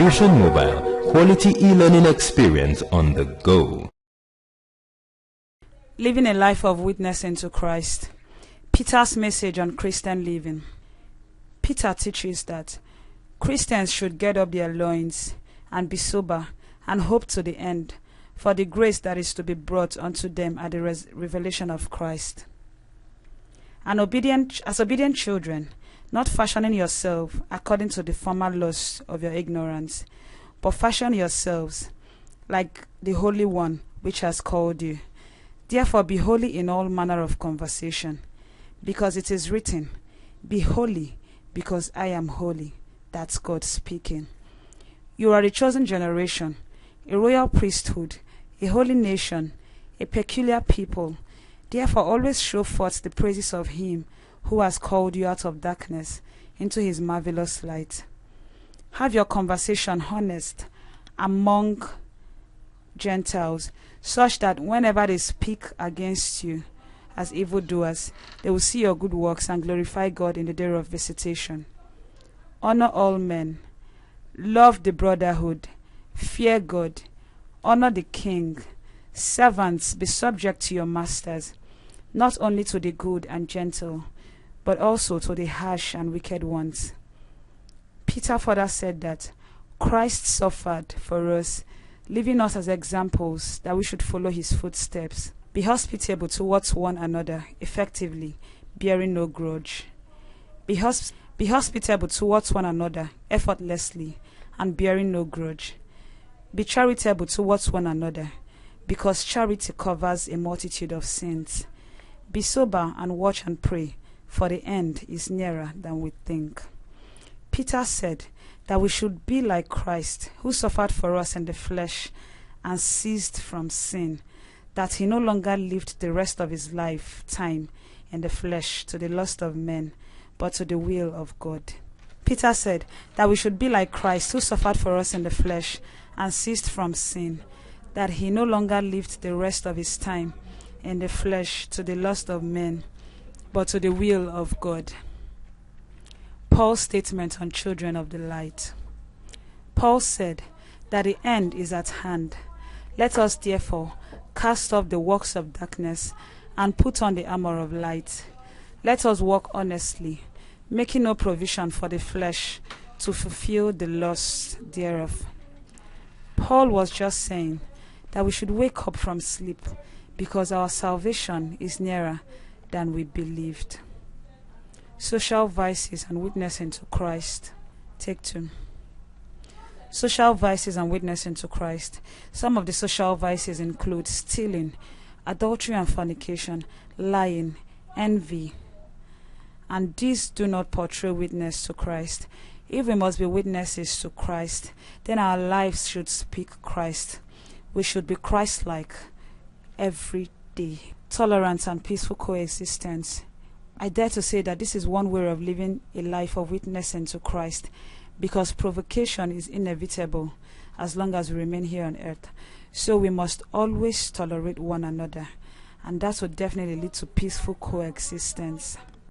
Fusion Mobile, quality e-learning experience on the go. Living a life of witnessing to Christ. Peter's message on Christian living. Peter teaches that Christians should get up their loins and be sober and hope to the end for the grace that is to be brought unto them at the revelation of Christ. As obedient children, not fashioning yourself according to the former lusts of your ignorance, but fashion yourselves like the Holy One which has called you. Therefore be holy in all manner of conversation, because it is written, Be holy, because I am holy. That's God speaking. You are a chosen generation, a royal priesthood, a holy nation, a peculiar people. Therefore always show forth the praises of him who has called you out of darkness into his marvelous light. Have your conversation honest among Gentiles, such that whenever they speak against you as evildoers, they will see your good works and glorify God in the day of visitation. Honor all men, love the brotherhood, fear God, honor the king. Servants, be subject to your masters, not only to the good and gentle, but also to the harsh and wicked ones. Peter further said that Christ suffered for us, leaving us as examples that we should follow his footsteps. Be hospitable towards one another, effectively, bearing no grudge. Be hospitable towards one another, effortlessly, and bearing no grudge. Be charitable towards one another, because charity covers a multitude of sins. Be sober and watch and pray, for the end is nearer than we think. Peter said that we should be like Christ, who suffered for us in the flesh and ceased from sin, that he no longer lived the rest of his lifetime in the flesh to the lust of men, but to the will of God. Peter said that we should be like Christ, who suffered for us in the flesh and ceased from sin, that he no longer lived the rest of his time in the flesh to the lust of men, but to the will of God. Paul's statement on children of the light. Paul said that the end is at hand. Let us therefore cast off the works of darkness and put on the armor of light. Let us walk honestly, making no provision for the flesh to fulfill the lusts thereof. Paul was just saying that we should wake up from sleep, because our salvation is nearer than we believed. Social vices and witnessing to Christ. Take 2. Social vices and witnessing to Christ. Some of the social vices include stealing, adultery and fornication, lying, envy. And these do not portray witness to Christ. If we must be witnesses to Christ, then our lives should speak Christ. We should be Christ-like every day. Tolerance and peaceful coexistence. I dare to say that this is one way of living a life of witnessing to Christ, because provocation is inevitable as long as we remain here on earth. So we must always tolerate one another, and that would definitely lead to peaceful coexistence.